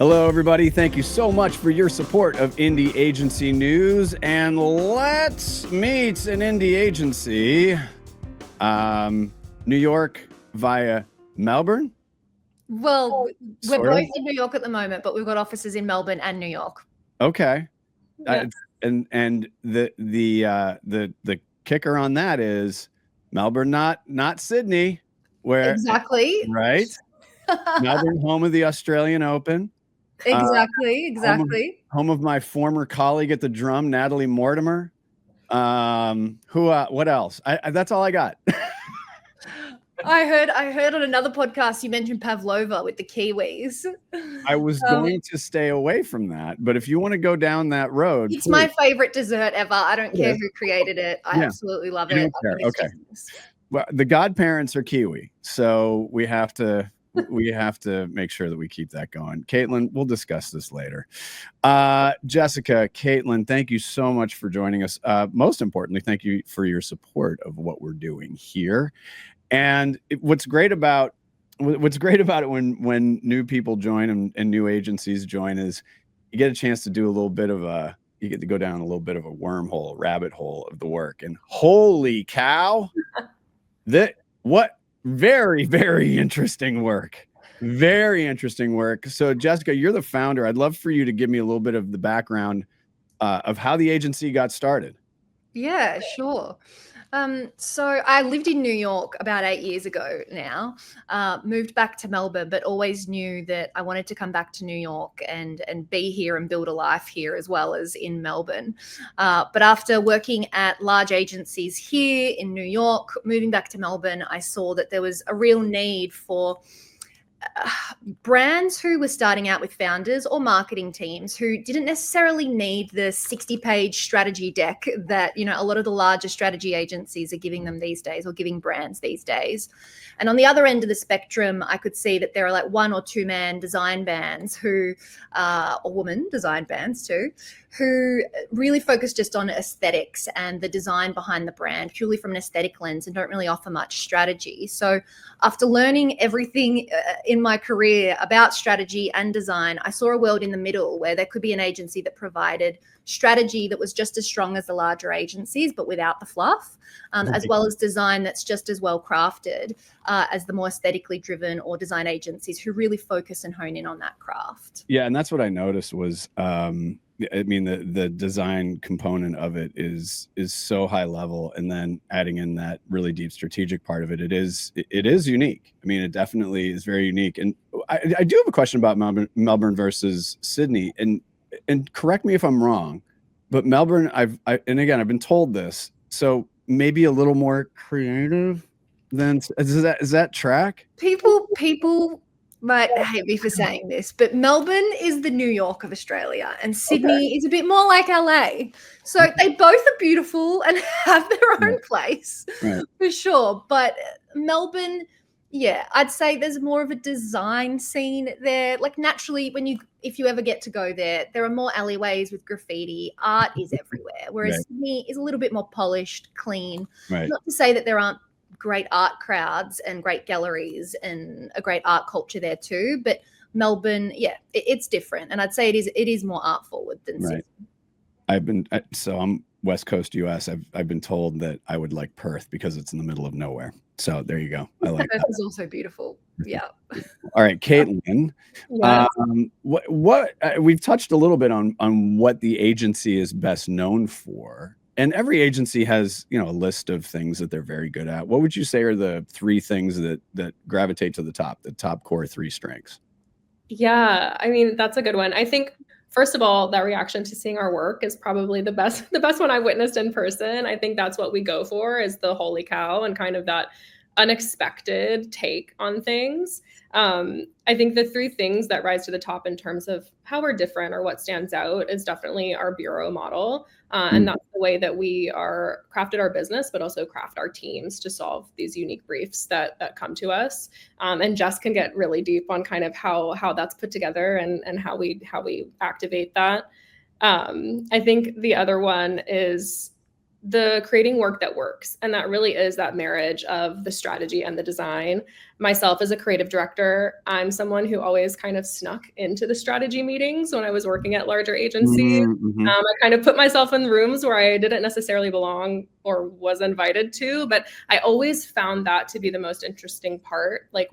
Hello, everybody. Thank you so much for your support of Indie Agency News. And let's meet an indie agency. New York via Melbourne? Well, we're both in New York at the moment, but we've got offices in Melbourne and New York. Okay. Yeah. And the kicker on that is Melbourne, not Sydney, where Exactly. right? Melbourne, home of the Australian Open. Exactly. Home of my former colleague at the drum, Natalie Mortimer. What else? That's all I got. I heard on another podcast you mentioned pavlova with the Kiwis. I was going to stay away from that, but if you want to go down that road, it's my favorite dessert ever. I don't care who created it. I absolutely love it. Don't care. Okay. Well, the godparents are Kiwi, so we have to make sure that we keep that going. Caitlin, we'll discuss this later. Jessica, Caitlin, thank you so much for joining us. Most importantly, thank you for your support of what we're doing here. And what's great about it when new people join and new agencies join is you get a chance to do a little bit of you get to go down a little bit of a wormhole, rabbit hole of the work. And holy cow, what very, very interesting work. Very interesting work. So Jessica, you're the founder. I'd love for you to give me a little bit of the background of how the agency got started. Yeah, sure. So I lived in New York about 8 years ago now, moved back to Melbourne, but always knew that I wanted to come back to New York and be here and build a life here as well as in Melbourne. But after working at large agencies here in New York, moving back to Melbourne, I saw that there was a real need for brands who were starting out with founders or marketing teams who didn't necessarily need the 60-page strategy deck that, a lot of the larger strategy agencies are giving them these days or giving brands these days. And on the other end of the spectrum, I could see that there are like 1 or 2 man design bands or woman design bands too, who really focus just on aesthetics and the design behind the brand purely from an aesthetic lens and don't really offer much strategy. So after learning everything in my career about strategy and design, I saw a world in the middle where there could be an agency that provided strategy that was just as strong as the larger agencies, but without the fluff, as well as design that's just as well crafted as the more aesthetically driven or design agencies who really focus and hone in on that craft. Yeah, and that's what I noticed was, the design component of it is so high level, and then adding in that really deep strategic part of it, it is unique. I mean, it definitely is very unique. And I do have a question about Melbourne versus Sydney, and correct me if I'm wrong, but Melbourne, I've been told this, so maybe a little more creative than is that track? People might hate me for saying this, but Melbourne is the New York of Australia and Sydney is a bit more like LA. So they both are beautiful and have their own place for sure. But Melbourne, yeah, I'd say there's more of a design scene there. Like naturally, if you ever get to go there are more alleyways with graffiti. Art is everywhere. Whereas Sydney is a little bit more polished, clean. Not to say that there aren't great art crowds and great galleries and a great art culture there too, but Melbourne, it's different, and I'd say it is more art forward than Sydney. I'm West Coast US. I've been told that I would like Perth because it's in the middle of nowhere. So there you go. I like Perth is also beautiful. Yeah. All right, Caitlin. What we've touched a little bit on what the agency is best known for. And every agency has, a list of things that they're very good at. What would you say are the 3 things that gravitate to the top core 3 strengths? Yeah, I mean, that's a good one. I think, first of all, that reaction to seeing our work is probably the best one I've witnessed in person. I think that's what we go for, is the holy cow and kind of that unexpected take on things. I think the 3 things that rise to the top in terms of how we're different or what stands out is definitely our bureau model. And that's the way that we are crafted our business, but also craft our teams to solve these unique briefs that come to us. And Jess can get really deep on kind of how that's put together and how we activate that. I think the other one is the creating work that works. And that really is that marriage of the strategy and the design. Myself as a creative director, I'm someone who always kind of snuck into the strategy meetings when I was working at larger agencies. Mm-hmm. I kind of put myself in rooms where I didn't necessarily belong or was invited to, but I always found that to be the most interesting part. Like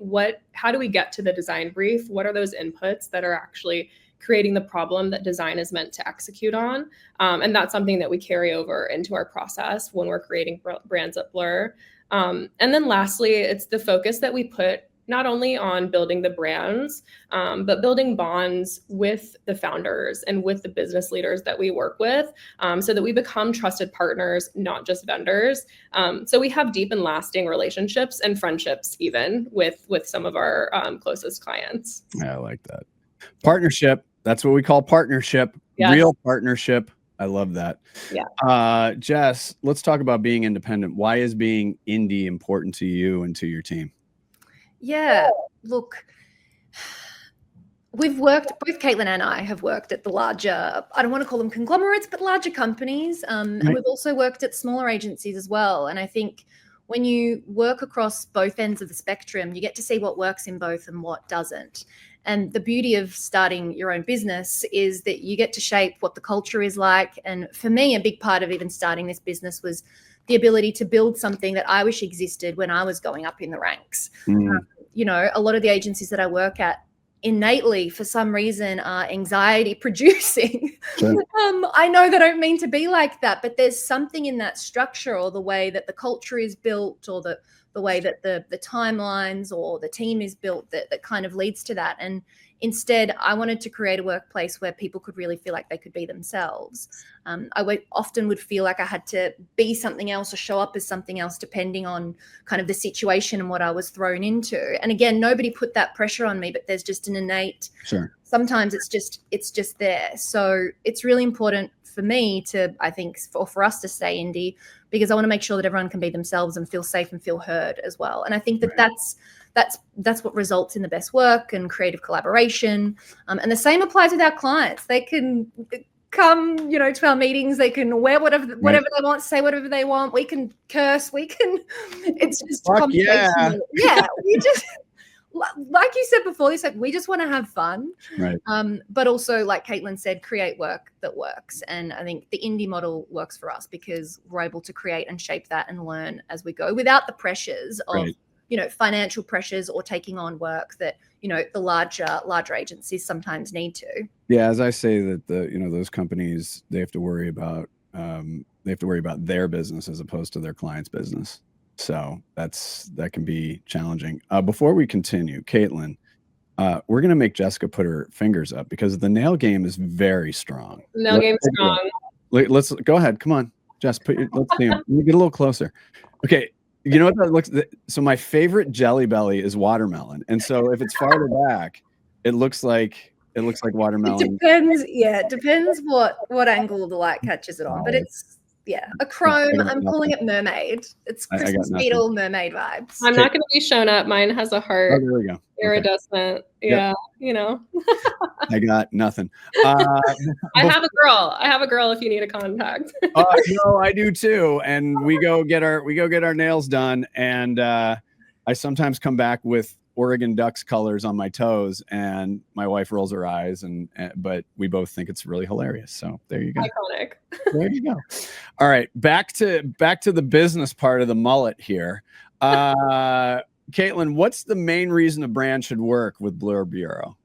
how do we get to the design brief? What are those inputs that are actually creating the problem that design is meant to execute on? And that's something that we carry over into our process when we're creating brands at Blurr. And then lastly, it's the focus that we put not only on building the brands, but building bonds with the founders and with the business leaders that we work with, so that we become trusted partners, not just vendors. So we have deep and lasting relationships and friendships even with some of our closest clients. I like that. Partnership. That's what we call partnership. Yes. Real partnership. I love that. Yeah. Jess, let's talk about being independent. Why is being indie important to you and to your team? Yeah, look, both Caitlin and I have worked at the larger, I don't want to call them conglomerates, but larger companies. And we've also worked at smaller agencies as well. And I think when you work across both ends of the spectrum, you get to see what works in both and what doesn't. And the beauty of starting your own business is that you get to shape what the culture is like. And for me, a big part of even starting this business was the ability to build something that I wish existed when I was going up in the ranks. You know, a lot of the agencies that I work at innately, for some reason, are anxiety producing. Sure. I know they don't mean to be like that, but there's something in that structure or the way that the culture is built or the way that the timelines or the team is built that kind of leads to that. And instead, I wanted to create a workplace where people could really feel like they could be themselves. I often would feel like I had to be something else or show up as something else depending on kind of the situation and what I was thrown into. And again, nobody put that pressure on me, but there's just an innate, sometimes it's just there. So it's really important for me to, I think, for us to stay indie, because I want to make sure that everyone can be themselves and feel safe and feel heard as well. And I think that that's what results in the best work and creative collaboration. And the same applies with our clients. They can come, to our meetings. They can wear whatever they want, say whatever they want. We can curse. It's just conversational. Yeah. We just, like you said before, we just want to have fun. Right. But also, like Caitlin said, create work that works. And I think the indie model works for us because we're able to create and shape that and learn as we go without the pressures of, financial pressures or taking on work that, the larger agencies sometimes need to. Yeah. As I say that those companies, they have to worry about their business as opposed to their client's business. So that can be challenging. Before we continue, Caitlin, we're going to make Jessica put her fingers up because the nail game is very strong. Nail game's strong. Let's go ahead. Come on, Jess, let's see him. Let me get a little closer. Okay. You know what that looks, so my favorite Jelly Belly is watermelon. And so if it's farther back, it looks like watermelon. It depends what angle the light catches it on, but it's, a chrome. I'm calling it mermaid. It's Christmas beetle mermaid vibes. I'm not going to be shown up. Mine has a heart. Oh, there we go. Iridescent. Yeah. I got nothing. I have a girl if you need a contact. I do too. And we go get our nails done. And I sometimes come back with Oregon Ducks colors on my toes, and my wife rolls her eyes, but we both think it's really hilarious. So there you go. Iconic. There you go. All right, back to the business part of the mullet here. Caitlin, what's the main reason a brand should work with Blurr Bureau?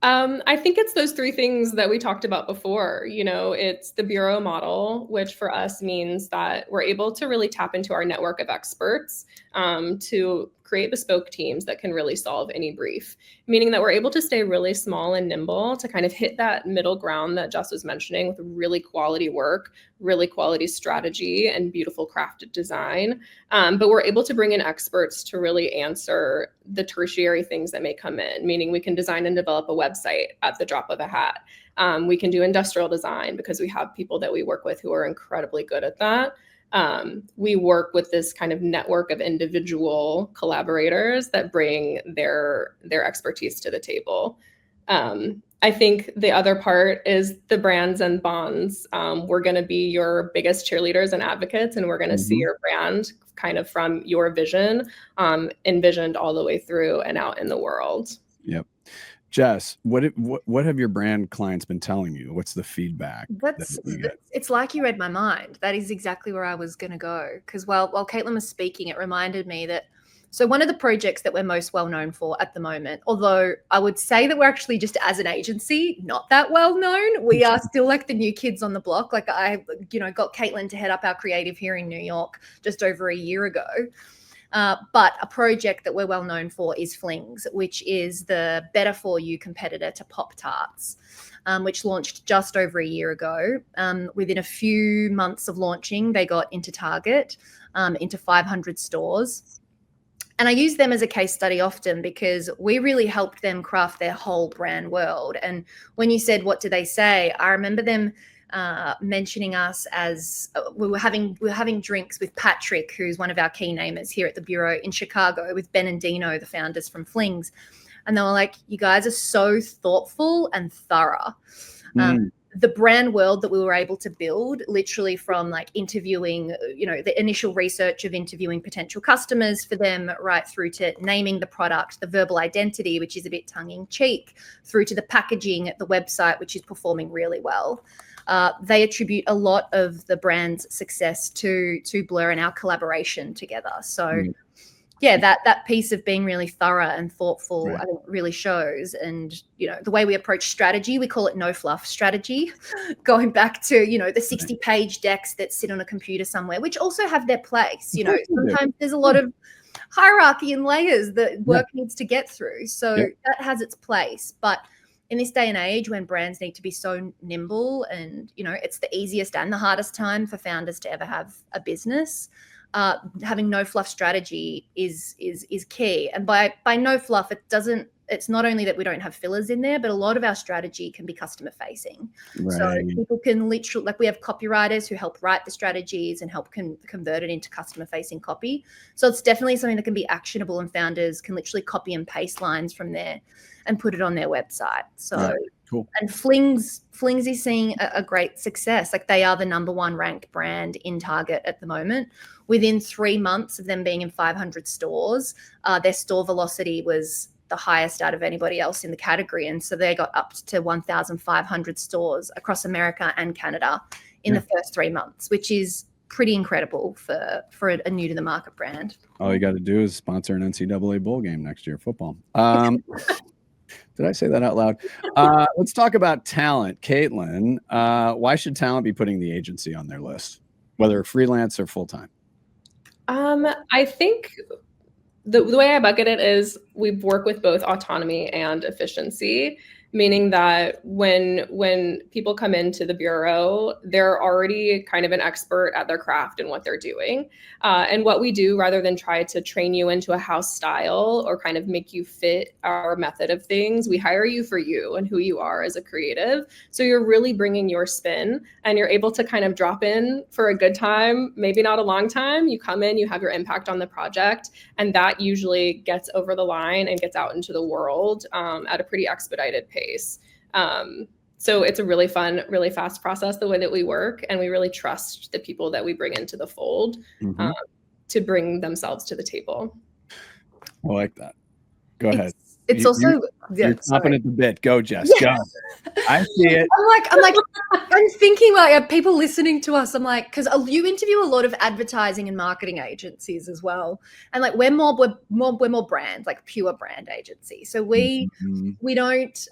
I think it's those three things that we talked about before. It's the bureau model, which for us means that we're able to really tap into our network of experts to create bespoke teams that can really solve any brief, meaning that we're able to stay really small and nimble to kind of hit that middle ground that Jess was mentioning with really quality work, really quality strategy, and beautiful crafted design. But we're able to bring in experts to really answer the tertiary things that may come in, meaning we can design and develop a website at the drop of a hat. We can do industrial design because we have people that we work with who are incredibly good at that. We work with this kind of network of individual collaborators that bring their expertise to the table. I think the other part is the brands and bonds. We're going to be your biggest cheerleaders and advocates, and we're going to see your brand kind of from your vision, envisioned all the way through and out in the world. Yep. Jess, what have your brand clients been telling you? What's the feedback? It's like you read my mind. That is exactly where I was going to go. Because while Caitlin was speaking, it reminded me that, so one of the projects that we're most well known for at the moment, although I would say that we're actually just as an agency, not that well known, we are still like the new kids on the block. Like I, got Caitlin to head up our creative here in New York just over a year ago. But a project that we're well known for is Flings, which is the better for you competitor to Pop-Tarts, which launched just over a year ago. Within a few months of launching, they got into Target, into 500 stores. And I use them as a case study often because we really helped them craft their whole brand world. And when you said, what do they say? I remember them mentioning us as we were having drinks with Patrick, who's one of our key namers here at the Bureau in Chicago, with Ben and Dino, the founders from Flings. And they were like, you guys are so thoughtful and thorough. The brand world that we were able to build, literally from like interviewing, the initial research of interviewing potential customers for them, right through to naming the product, the verbal identity, which is a bit tongue-in-cheek, through to the packaging at the website, which is performing really well. They attribute a lot of the brand's success to Blurr and our collaboration together. So yeah, that piece of being really thorough and thoughtful, I think, really shows. And, the way we approach strategy, we call it no-fluff strategy, going back to, the 60-page decks that sit on a computer somewhere, which also have their place. Sometimes there's a lot of hierarchy and layers that work needs to get through. So that has its place. But in this day and age, when brands need to be so nimble and, it's the easiest and the hardest time for founders to ever have a business, having no fluff strategy is key. And by no fluff, it's not only that we don't have fillers in there, but a lot of our strategy can be customer facing. So people can literally, like, we have copywriters who help write the strategies and help convert it into customer facing copy. So it's definitely something that can be actionable, and founders can literally copy and paste lines from there and put it on their website. So cool. And Flings is seeing a great success. Like, they are the #1 ranked brand in Target at the moment. Within 3 months of them being in 500 stores, their store velocity was the highest out of anybody else in the category. And so they got up to 1,500 stores across America and Canada in the first 3 months, which is pretty incredible for a new to the market brand. All you got to do is sponsor an NCAA bowl game next year, football. Did I say that out loud? Let's talk about talent. Caitlin, why should talent be putting the agency on their list, whether freelance or full-time? I think the way I bucket it is we work with both autonomy and efficiency, meaning that when people come into the Bureau, they're already kind of an expert at their craft and what they're doing. And what we do, rather than try to train you into a house style or kind of make you fit our method of things, we hire you for you and who you are as a creative. So you're really bringing your spin, and you're able to kind of drop in for a good time, maybe not a long time. You come in, you have your impact on the project, and that usually gets over the line and gets out into the world at a pretty expedited pace. So it's a really fun, really fast process, the way that we work, and we really trust the people that we bring into the fold to bring themselves to the table. I like that. Go ahead. It's you're chopping at the bit. Go, Jess. Go. I see it. I'm thinking, like, people listening to us, I'm like, because you interview a lot of advertising and marketing agencies as well, and like we're more brand, like pure brand agency. So we don't.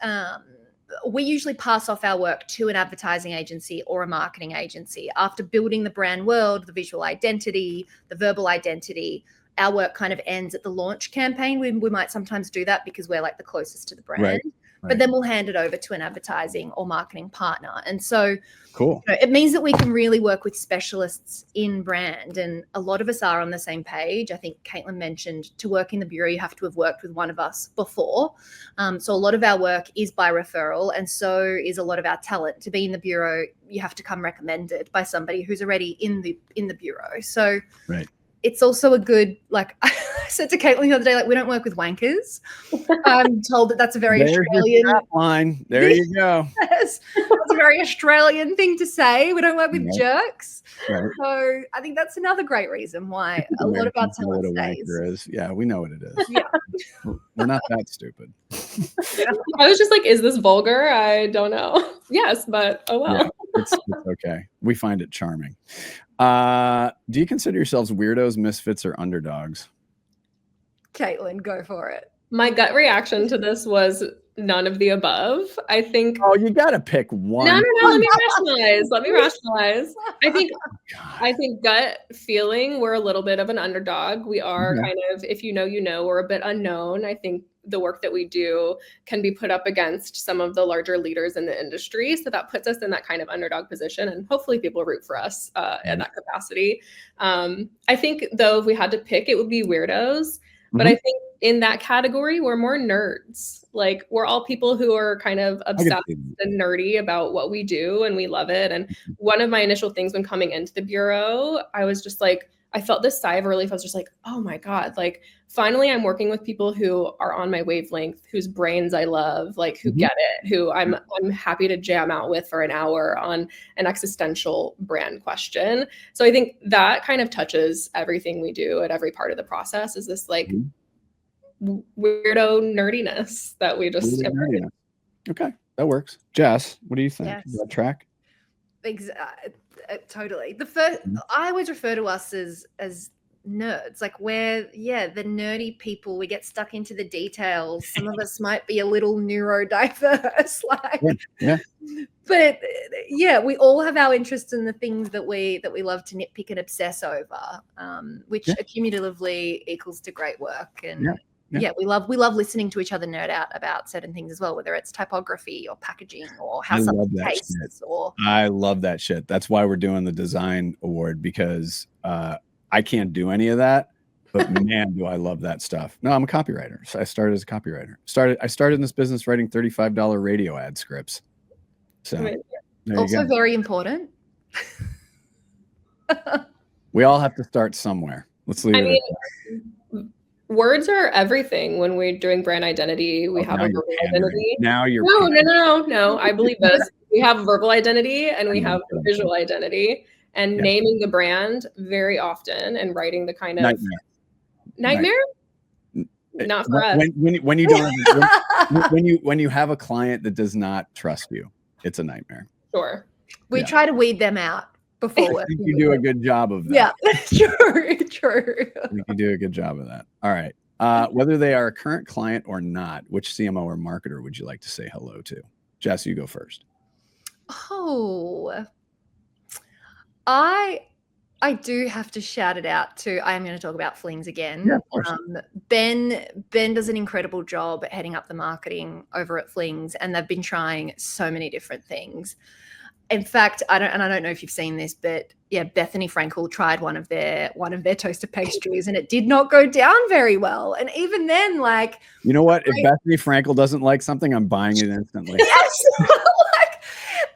We usually pass off our work to an advertising agency or a marketing agency after building the brand world, the visual identity, the verbal identity. Our work kind of ends at the launch campaign. We might sometimes do that because we're like the closest to the brand, but then we'll hand it over to an advertising or marketing partner. And so cool. It means that we can really work with specialists in brand, and a lot of us are on the same page. I think Caitlin mentioned, to work in the Bureau, you have to have worked with one of us before. So a lot of our work is by referral, and so is a lot of our talent. To be in the Bureau, you have to come recommended by somebody who's already in the Bureau. So it's also a good, like, I said to Caitlin the other day, like, we don't work with wankers. I'm told that that's a very Australian line. There you go. Yes, that's a very Australian thing to say. We don't work with jerks. Right. So I think that's another great reason why a lot of our talent stays. Yeah, we know what it is. Yeah. We're not that stupid. I was just like, is this vulgar? I don't know. Yes, but oh well. Yeah, it's okay. We find it charming. Do you consider yourselves weirdos, misfits, or underdogs? Caitlin, go for it. My gut reaction to this was none of the above. I think. Oh, you got to pick one. No. Let me rationalize. I think gut feeling, we're a little bit of an underdog. We are kind of, if you know, we're a bit unknown. I think the work that we do can be put up against some of the larger leaders in the industry. So that puts us in that kind of underdog position, and hopefully people root for us in that capacity. I think, though, if we had to pick, it would be weirdos. But I think in that category, we're more nerds. Like, we're all people who are kind of obsessed and nerdy about what we do, and we love it. And one of my initial things when coming into the Bureau, I was just like, I felt this sigh of relief. I was just like, oh my God, like, finally I'm working with people who are on my wavelength, whose brains I love, like, who get it, who I'm happy to jam out with for an hour on an existential brand question. So I think that kind of touches everything we do at every part of the process, is this like weirdo nerdiness that we just Okay, that works. Jess, what do you think? Is that track? Totally. The first, I always refer to us as nerds. Like, we're the nerdy people. We get stuck into the details. Some of us might be a little neurodiverse, like, but we all have our interests in the things that we love to nitpick and obsess over, which accumulatively equals to great work. And we love listening to each other nerd out about certain things as well, whether it's typography or packaging or how something tastes. I love that shit. That's why we're doing the design award, because I can't do any of that, but man, do I love that stuff. No, I'm a copywriter. So I started as a copywriter. I started in this business writing $35 radio ad scripts. So also very important. We all have to start somewhere. Let's leave it at that. Words are everything when we're doing brand identity. We have a verbal identity. Now you're no. I believe this. We have verbal identity and we have visual identity. And naming the brand very often and writing the kind of nightmare. Not for us. When you don't when you have a client that does not trust you, it's a nightmare. Sure. We try to weed them out before. I think you do a good job of that. Yeah, true. I think you do a good job of that. All right. Whether they are a current client or not, which CMO or marketer would you like to say hello to? Jess, you go first. Oh, I do have to shout it out to, I am going to talk about Flings again. Yeah, of course. Ben does an incredible job at heading up the marketing over at Flings, and they've been trying so many different things. In fact, I don't know if you've seen this, but Bethany Frankel tried one of their toaster pastries, and it did not go down very well. And even then, like, you know what? If Bethany Frankel doesn't like something, I'm buying it instantly. Yes.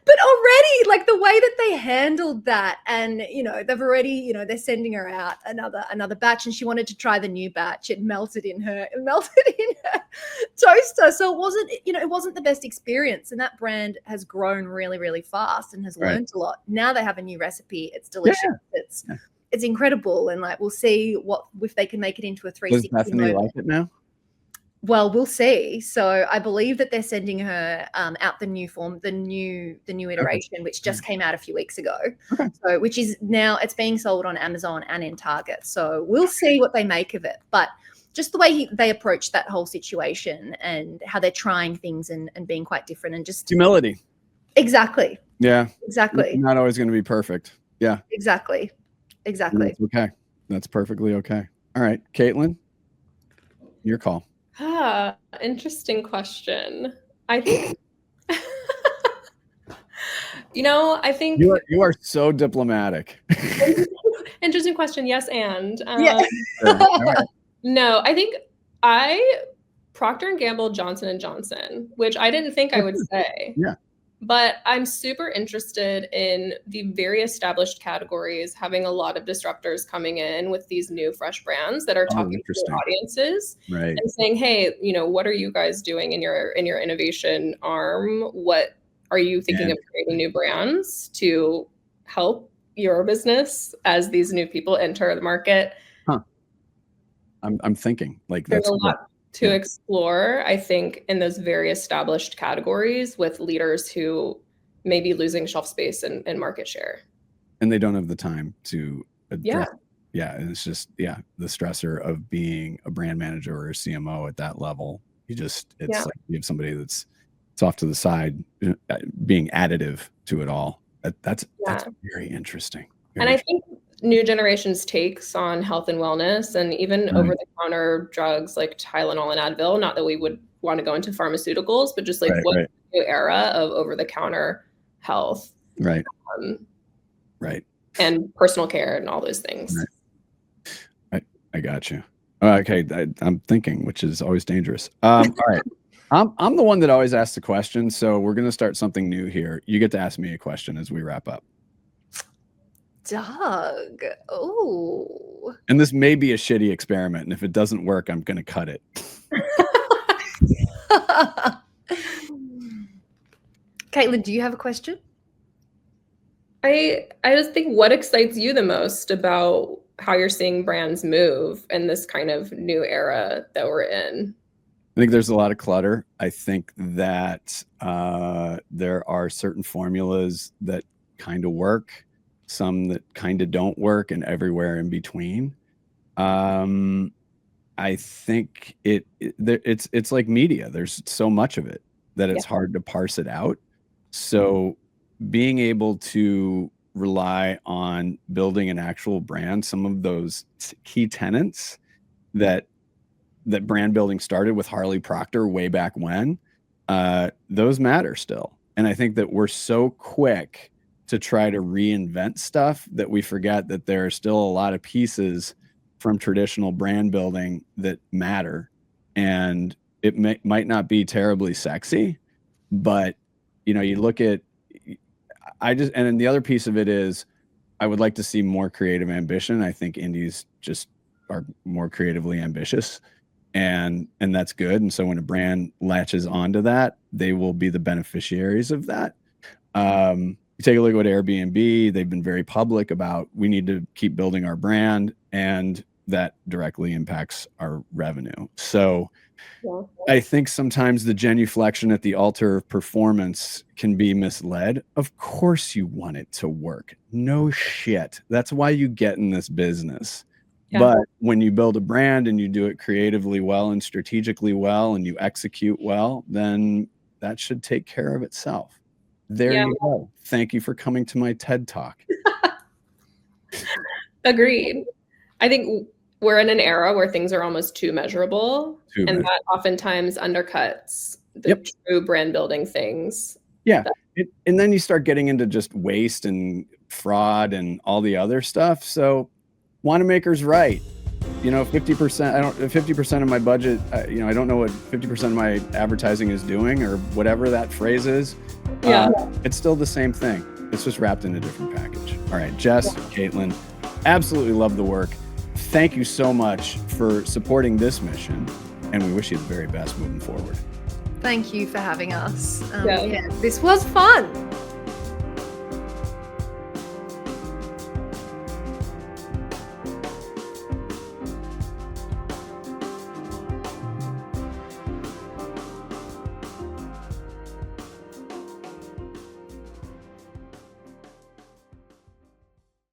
But already, like, the way that they handled that, and they've already, they're sending her out another batch, and she wanted to try the new batch. It melted in her toaster, so it wasn't the best experience. And that brand has grown really, really fast and has learned a lot. Now they have a new recipe. It's delicious. It's incredible, and like, we'll see if they can make it into a 360. Does Bethany like it now? Well, we'll see. So I believe that they're sending her out the new form, the new iteration, which just came out a few weeks ago. So, which is now, it's being sold on Amazon and in Target. So we'll see what they make of it. But just the way they approach that whole situation and how they're trying things and being quite different, and just humility. Exactly. Yeah. Exactly. It's not always going to be perfect. Yeah. Exactly. That's okay. That's perfectly okay. All right, Caitlin, your call. Interesting question. I think, I think you are so diplomatic. Interesting question. Yes. And, Right. No, I think Procter & Gamble, Johnson & Johnson, which I didn't think I would say. Yeah. But I'm super interested in the very established categories, having a lot of disruptors coming in with these new fresh brands that are talking to their audiences Right. and saying, hey, what are you guys doing in your innovation arm? What are you thinking of creating new brands to help your business as these new people enter the market? Huh. I'm thinking like there's that's a lot to explore, I think, in those very established categories with leaders who may be losing shelf space and market share. And they don't have the time to address. Yeah. And it's just, the stressor of being a brand manager or a CMO at that level. It's like you have somebody it's off to the side, being additive to it all. That's very interesting. I think new generations' takes on health and wellness, and even over-the-counter drugs like Tylenol and Advil, not that we would want to go into pharmaceuticals, but just like what's the new era of over-the-counter health. Right. And personal care and all those things. Right. I got you. Okay. I'm thinking, which is always dangerous. All right. I'm the one that always asks the question. So we're going to start something new here. You get to ask me a question as we wrap up. Doug. Oh. And this may be a shitty experiment. And if it doesn't work, I'm going to cut it. Caitlin, do you have a question? I just think, what excites you the most about how you're seeing brands move in this kind of new era that we're in? I think there's a lot of clutter. I think that there are certain formulas that kind of work, some that kind of don't work, and everywhere in between. I think it's like media. There's so much of it that it's hard to parse it out. So being able to rely on building an actual brand, some of those key tenets that brand building started with Harley Procter way back when, those matter still. And I think that we're so quick to try to reinvent stuff that we forget that there are still a lot of pieces from traditional brand building that matter. And it might not be terribly sexy, but you look at, and then the other piece of it is I would like to see more creative ambition. I think indies just are more creatively ambitious, and that's good. And so when a brand latches onto that, they will be the beneficiaries of that. You take a look at what Airbnb, they've been very public about, we need to keep building our brand, and that directly impacts our revenue. So I think sometimes the genuflection at the altar of performance can be misled. Of course you want it to work. No shit. That's why you get in this business. But when you build a brand and you do it creatively well and strategically well and you execute well, then that should take care of itself. There you go. Thank you for coming to my TED Talk. Agreed. I think we're in an era where things are almost too measurable, and that oftentimes undercuts the true brand building things. Yeah. And then you start getting into just waste and fraud and all the other stuff. So Wanamaker's right. 50% of my budget, I don't know what 50% of my advertising is doing, or whatever that phrase is. It's still the same thing. It's just wrapped in a different package. All right, Jess, Caitlin, absolutely love the work. Thank you so much for supporting this mission, and we wish you the very best moving forward. Thank you for having us. This was fun.